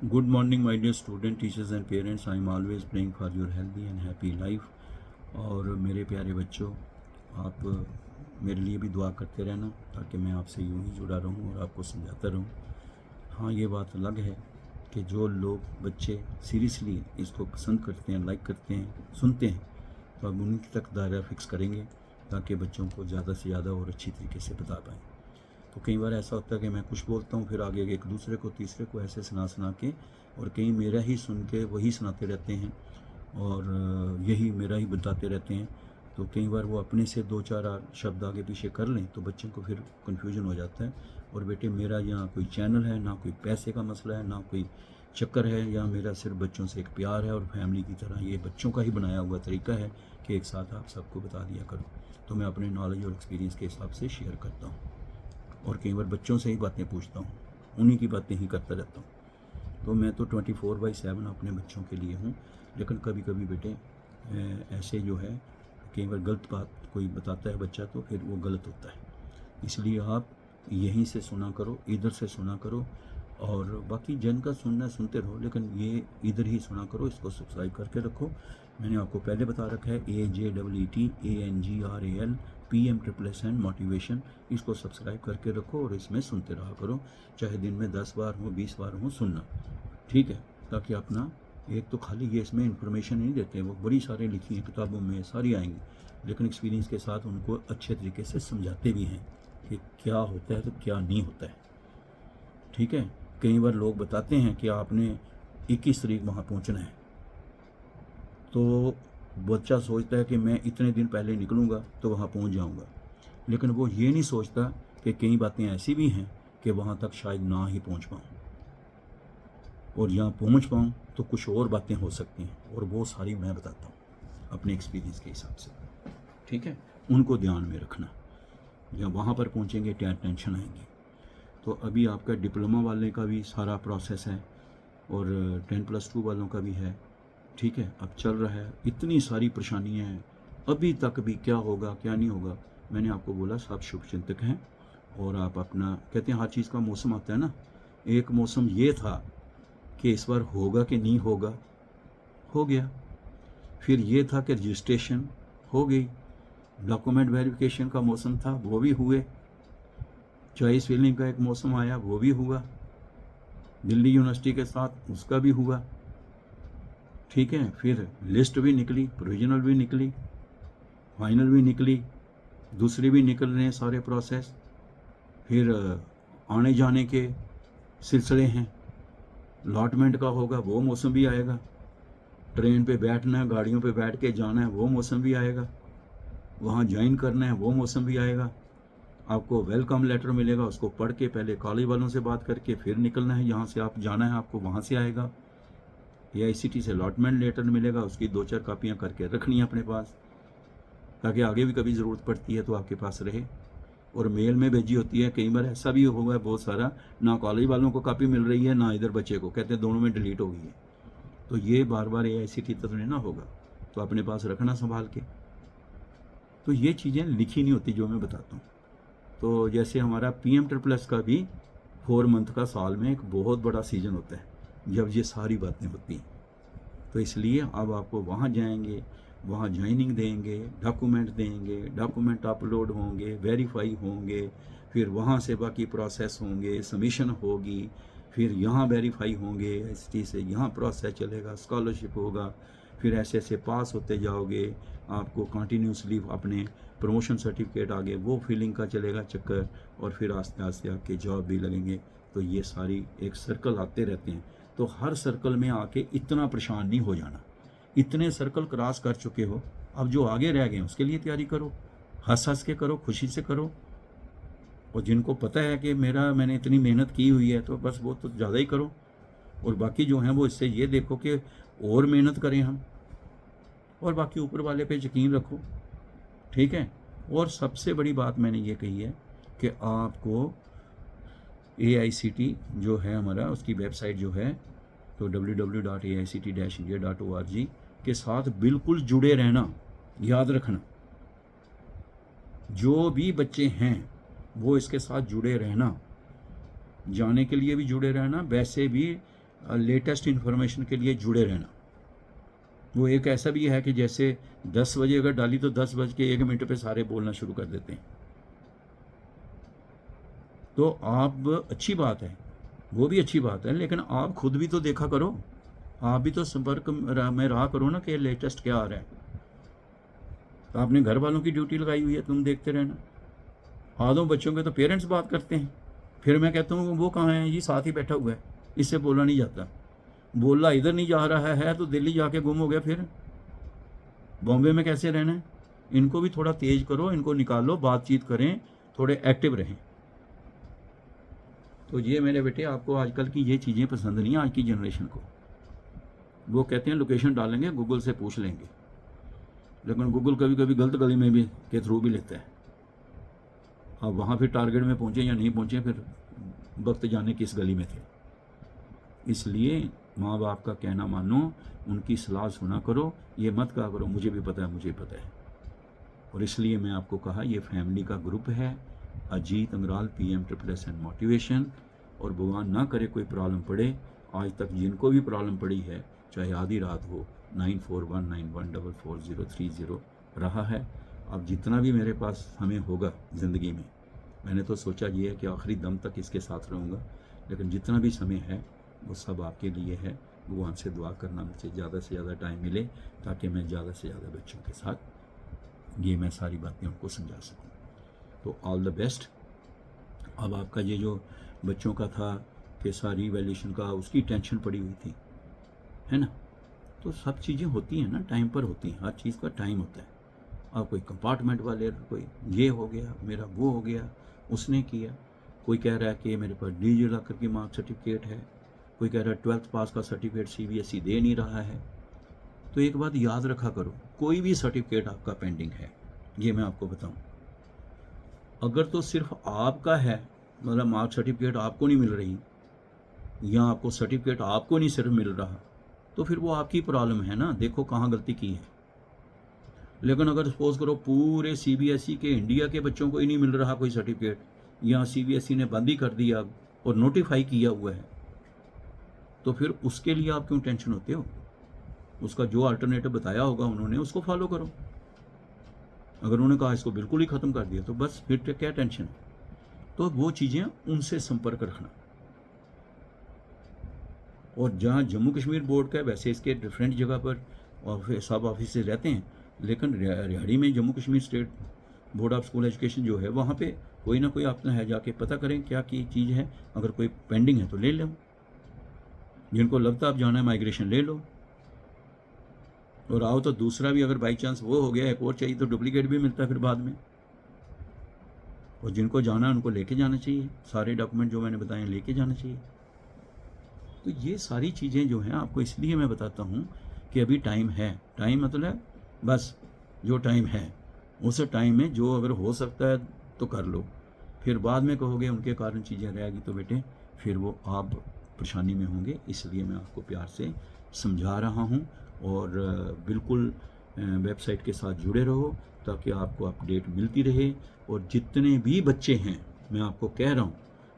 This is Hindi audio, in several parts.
Good morning, my dear student, teachers and parents. I am always praying for your healthy and happy life. और मेरे प्यारे बच्चों, आप मेरे लिए भी दुआ करते रहना ताकि मैं आपसे यूं ही जुड़ा रहूं और आपको समझाता रहूं। हाँ, ये बात अलग है कि जो लोग बच्चे सीरियसली इसको पसंद करते हैं, लाइक करते हैं, सुनते हैं, तो अब उन्हीं तक दायरा फिक्स करेंगे ताकि बच्चों को ज़्यादा से ज़्यादा और अच्छी तरीके से बता पाएँ। तो कई बार ऐसा होता है कि मैं कुछ बोलता हूँ, फिर आगे एक दूसरे को, तीसरे को ऐसे सुना के, और कहीं मेरा ही सुन के वही सुनाते रहते हैं और यही मेरा ही बताते रहते हैं। तो कई बार वो अपने से 2-4 शब्द आगे पीछे कर लें तो बच्चों को फिर कन्फ्यूजन हो जाता है। और बेटे, मेरा यहाँ कोई चैनल है ना, कोई पैसे का मसला है ना, कोई चक्कर है, या मेरा सिर्फ बच्चों से एक प्यार है और फैमिली की तरह ये बच्चों का ही बनाया हुआ तरीका है कि एक साथ आप सबको बता दिया करो। तो मैं अपने नॉलेज और एक्सपीरियंस के हिसाब से शेयर करता हूँ और कई बार बच्चों से ही बातें पूछता हूँ, उन्हीं की बातें ही करता रहता हूँ। तो मैं तो 24/7 अपने बच्चों के लिए हूँ। लेकिन कभी कभी बेटे ऐसे जो है, कई बार गलत बात कोई बताता है बच्चा तो फिर वो गलत होता है। इसलिए आप यहीं से सुना करो, इधर से सुना करो, और बाकी जन का सुनना सुनते रहो, लेकिन ये इधर ही सुना करो। इसको सब्सक्राइब करके रखो। मैंने आपको पहले बता रखा है, AJEETANGRAL PM SSN मोटिवेशन। इसको सब्सक्राइब करके रखो और इसमें सुनते रहा करो, चाहे दिन में 10 बार हो, 20 बार हो, सुनना, ठीक है? ताकि अपना एक तो खाली ये इसमें इन्फॉर्मेशन नहीं देते, वो बड़ी सारी लिखी हैं किताबों में, सारी आएंगी, लेकिन एक्सपीरियंस के साथ उनको अच्छे तरीके से समझाते भी हैं कि क्या होता है तो क्या नहीं होता है, ठीक है? कई बार लोग बताते हैं कि आपने 21 तारीख वहाँ पहुँचना है, तो बच्चा सोचता है कि मैं इतने दिन पहले निकलूँगा तो वहाँ पहुँच जाऊँगा, लेकिन वो ये नहीं सोचता कि कई बातें ऐसी भी हैं कि वहाँ तक शायद ना ही पहुँच पाऊँ, और यहाँ पहुँच पाऊँ तो कुछ और बातें हो सकती हैं, और वो सारी मैं बताता हूँ अपने एक्सपीरियंस के हिसाब से, ठीक है? उनको ध्यान में रखना। या वहाँ पर पहुँचेंगे क्या टेंशन आएंगी। तो अभी आपका डिप्लोमा वाले का भी सारा प्रोसेस है और 10+2 वालों का भी है, ठीक है? अब चल रहा है, इतनी सारी परेशानियाँ हैं, अभी तक भी क्या होगा क्या नहीं होगा। मैंने आपको बोला सब शुभचिंतक हैं, और आप अपना, कहते हैं हर चीज़ का मौसम आता है ना। एक मौसम ये था कि इस बार होगा कि नहीं होगा, हो गया। फिर ये था कि रजिस्ट्रेशन हो गई, डॉक्यूमेंट वेरिफिकेशन का मौसम था, वो भी हुए। चॉइस फिलिंग का एक मौसम आया, वो भी हुआ। दिल्ली यूनिवर्सिटी के साथ उसका भी हुआ, ठीक है? फिर लिस्ट भी निकली, प्रोविजनल भी निकली, फाइनल भी निकली, दूसरे भी निकल रहे हैं सारे प्रोसेस। फिर आने जाने के सिलसिले हैं, अलॉटमेंट का होगा, वो मौसम भी आएगा। ट्रेन पे बैठना है, गाड़ियों पे बैठ के जाना है, वो मौसम भी आएगा। वहाँ ज्वाइन करना है, वो मौसम भी आएगा। आपको वेलकम लेटर मिलेगा, उसको पढ़ के पहले कॉलेज वालों से बात करके फिर निकलना है, यहाँ से आप जाना है आपको, वहाँ से आएगा। AICT से अलॉटमेंट लेटर मिलेगा, उसकी 2-4 कापियाँ करके रखनी है अपने पास, ताकि आगे भी कभी ज़रूरत पड़ती है तो आपके पास रहे। और मेल में भेजी होती है, कई बार ऐसा भी होगा बहुत सारा, ना कॉलेज वालों को कापी मिल रही है ना इधर बच्चे को, कहते हैं दोनों में डिलीट हो गई है। तो ये बार बार AICT तक नहीं ना होगा, तो अपने पास रखना संभाल के। तो ये चीज़ें लिखी नहीं होती जो मैं बताता हूँ। तो जैसे हमारा PM+ का भी 4 मंथ का साल में एक बहुत बड़ा सीजन होता है जब ये सारी बातें होती हैं। तो इसलिए अब आपको वहाँ जाएंगे, वहाँ ज्वाइनिंग देंगे, डॉक्यूमेंट देंगे, डॉक्यूमेंट अपलोड होंगे, वेरीफाई होंगे, फिर वहाँ से बाकी प्रोसेस होंगे, सबमिशन होगी, फिर यहाँ वेरीफाई होंगे, ST से यहाँ प्रोसेस चलेगा, स्कॉलरशिप होगा, फिर ऐसे ऐसे पास होते जाओगे, आपको कंटिन्यूसली अपने प्रमोशन सर्टिफिकेट आगे वो फिलिंग का चलेगा चक्कर, और फिर आस्ते आस्ते आपके जॉब भी लगेंगे। तो ये सारी एक सर्कल आते रहते हैं। तो हर सर्कल में आके इतना परेशान नहीं हो जाना। इतने सर्कल क्रॉस कर चुके हो, अब जो आगे रह गए उसके लिए तैयारी करो, हंस हंस के करो, खुशी से करो। और जिनको पता है कि मैंने इतनी मेहनत की हुई है, तो बस वो तो ज़्यादा ही करो, और बाकी जो हैं वो इससे ये देखो कि और मेहनत करें हम, और बाकी ऊपर वाले पे यकीन रखो, ठीक है? और सबसे बड़ी बात मैंने ये कही है कि आपको AICT जो है हमारा, उसकी वेबसाइट जो है, तो www.aict-india.org के साथ बिल्कुल जुड़े रहना। याद रखना, जो भी बच्चे हैं वो इसके साथ जुड़े रहना, जाने के लिए भी जुड़े रहना, वैसे भी लेटेस्ट इन्फॉर्मेशन के लिए जुड़े रहना। वो एक ऐसा भी है कि जैसे 10 बजे अगर डाली तो 10:01 पे सारे बोलना शुरू कर देते हैं। तो आप, अच्छी बात है, वो भी अच्छी बात है, लेकिन आप खुद भी तो देखा करो, आप भी तो संपर्क में रहा करो ना कि लेटेस्ट क्या आ रहा है। तो आपने घर वालों की ड्यूटी लगाई हुई है, तुम देखते रहना। आधों बच्चों के तो पेरेंट्स बात करते हैं, फिर मैं कहता हूँ वो कहाँ है जी, साथ ही बैठा हुआ है, इससे बोला नहीं जाता। बोला इधर नहीं जा रहा है तो दिल्ली जाके गुम हो गया, फिर बॉम्बे में कैसे रहना है। इनको भी थोड़ा तेज करो, इनको निकालो, बातचीत करें, थोड़े एक्टिव रहें। तो ये मेरे बेटे, आपको आजकल की ये चीज़ें पसंद नहीं, आज की जनरेशन को। वो कहते हैं लोकेशन डालेंगे, गूगल से पूछ लेंगे, लेकिन गूगल कभी कभी गलत गली में भी के थ्रू भी लेता है। अब वहाँ फिर टारगेट में पहुँचे या नहीं पहुँचे, फिर वक्त जाने किस गली में थे। इसलिए माँ बाप का कहना मानो, उनकी सलाह सुना करो, ये मत कहा करो मुझे भी पता है, मुझे पता है। और इसलिए मैं आपको कहा, ये फैमिली का ग्रुप है, Ajit Angral PM triple motivation. और भगवान ना करे कोई प्रॉब्लम पड़े, आज तक जिनको भी प्रॉब्लम पड़ी है, चाहे आधी रात हो, 9419144030 रहा है। अब जितना भी मेरे पास समय होगा ज़िंदगी में, मैंने तो सोचा ये है कि आखिरी दम तक इसके साथ रहूँगा, लेकिन जितना भी समय है वो सब आपके लिए है। भगवान से दुआ करना मुझे ज़्यादा से ज़्यादा टाइम मिले, ताकि मैं ज़्यादा से ज़्यादा बच्चों के साथ ये मैं सारी बातें उनको समझा सकूँ। तो ऑल द बेस्ट। अब आपका ये जो बच्चों का था कि सारी वैल्यूएशन का, उसकी टेंशन पड़ी हुई थी, है ना। तो सब चीज़ें होती हैं ना, टाइम पर होती हैं, हर चीज़ का टाइम होता है। अब कोई कंपार्टमेंट वाले, कोई ये हो गया, मेरा वो हो गया, उसने किया, कोई कह रहा है कि मेरे पास डिजिलॉकर की मार्क सर्टिफिकेट है, कोई कह रहा है 12th पास का सर्टिफिकेट CBSE दे नहीं रहा है। तो एक बात याद रखा करो, कोई भी सर्टिफिकेट आपका पेंडिंग है, ये मैं आपको बताऊं, अगर तो सिर्फ आपका है, मतलब मार्क सर्टिफिकेट आपको नहीं मिल रही, या आपको सर्टिफिकेट आपको नहीं सिर्फ मिल रहा, तो फिर वो आपकी प्रॉब्लम है ना, देखो कहाँ गलती की है। लेकिन अगर सपोज करो पूरे CBSE के इंडिया के बच्चों को ही नहीं मिल रहा कोई सर्टिफिकेट, या CBSE ने बंद ही कर दिया और नोटिफाई किया हुआ है, तो फिर उसके लिए आप क्यों टेंशन होते हो। उसका जो अल्टरनेटिव बताया होगा उन्होंने, उसको फॉलो करो। अगर उन्होंने कहा इसको बिल्कुल ही ख़त्म कर दिया, तो बस फिर क्या टेंशन है। तो वो चीज़ें उनसे संपर्क रखना। और जहाँ जम्मू कश्मीर बोर्ड का है, वैसे इसके डिफरेंट जगह पर सब ऑफिस रहते हैं, लेकिन रिहाड़ी में Jammu Kashmir state board of school education जो है, वहाँ पे कोई ना कोई अपना है, जाके पता करें क्या की चीज़ है। अगर कोई पेंडिंग है तो ले लो, जिनको लगता आप जाना है माइग्रेशन ले लो, और आओ तो दूसरा भी अगर बाई चांस वो हो गया, एक और चाहिए तो डुप्लीकेट भी मिलता है फिर बाद में। और जिनको जाना है उनको लेके जाना चाहिए, सारे डॉक्यूमेंट जो मैंने बताए लेके जाना चाहिए। तो ये सारी चीज़ें जो हैं आपको इसलिए मैं बताता हूँ कि अभी टाइम है। टाइम मतलब बस जो टाइम है उस टाइम में जो अगर हो सकता है तो कर लो, फिर बाद में कहोगे उनके कारण चीज़ें रहेगी तो बेटे फिर वो आप परेशानी में होंगे। इसलिए मैं आपको प्यार से समझा रहा हूँ। और बिल्कुल वेबसाइट के साथ जुड़े रहो ताकि आपको अपडेट मिलती रहे। और जितने भी बच्चे हैं, मैं आपको कह रहा हूँ,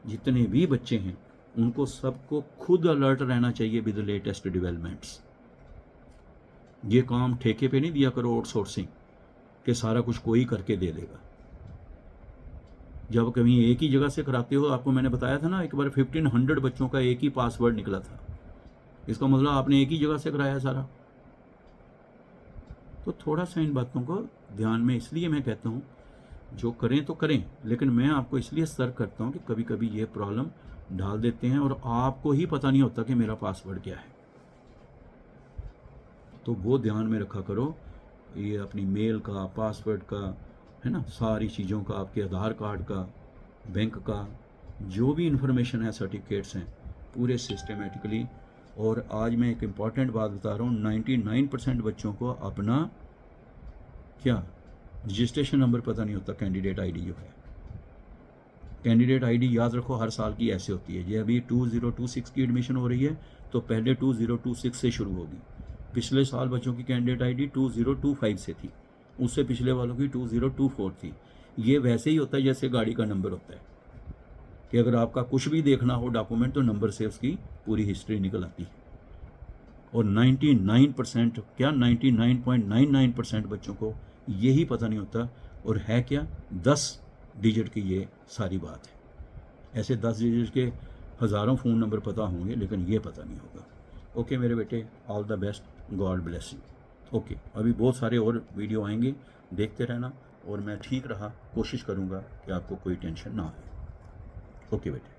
जितने भी बच्चे हैं उनको सबको खुद अलर्ट रहना चाहिए विद लेटेस्ट डेवलपमेंट्स। ये काम ठेके पे नहीं दिया करो, आउटसोर्सिंग कि सारा कुछ कोई करके दे देगा। जब कभी एक ही जगह से कराते हो, आपको मैंने बताया था ना एक बार 1500 बच्चों का एक ही पासवर्ड निकला था, इसका मतलब आपने एक ही जगह से कराया सारा। तो थोड़ा सा इन बातों को ध्यान में, इसलिए मैं कहता हूँ जो करें तो करें, लेकिन मैं आपको इसलिए सतर्क करता हूँ कि कभी कभी ये प्रॉब्लम डाल देते हैं और आपको ही पता नहीं होता कि मेरा पासवर्ड क्या है। तो वो ध्यान में रखा करो, ये अपनी मेल का, पासवर्ड का, है ना, सारी चीज़ों का, आपके आधार कार्ड का, बैंक का, जो भी इंफॉर्मेशन है, सर्टिफिकेट्स हैं, पूरे सिस्टमेटिकली। और आज मैं एक इम्पॉर्टेंट बात बता रहा हूँ, 99% बच्चों को अपना क्या रजिस्ट्रेशन नंबर पता नहीं होता। कैंडिडेट आईडी जो है, कैंडिडेट आईडी याद रखो हर साल की ऐसे होती है। ये अभी 2026 की एडमिशन हो रही है तो पहले 2026 से शुरू होगी। पिछले साल बच्चों की कैंडिडेट आईडी 2025 से थी, उससे पिछले वालों की 2024 थी। ये वैसे ही होता है जैसे गाड़ी का नंबर होता है। कि अगर आपका कुछ भी देखना हो डॉक्यूमेंट तो नंबर से उसकी पूरी हिस्ट्री निकल आती है। और 99% क्या 99.99% बच्चों को यही पता नहीं होता, और है क्या 10 डिजिट की ये सारी बात है। ऐसे 10 डिजिट के हज़ारों फ़ोन नंबर पता होंगे लेकिन ये पता नहीं होगा। ओके मेरे बेटे, all the best, God bless you. Okay, अभी बहुत सारे और वीडियो आएंगे, देखते रहना, और मैं ठीक रहा कोशिश करूँगा कि आपको कोई टेंशन ना आए। ओके बेटे।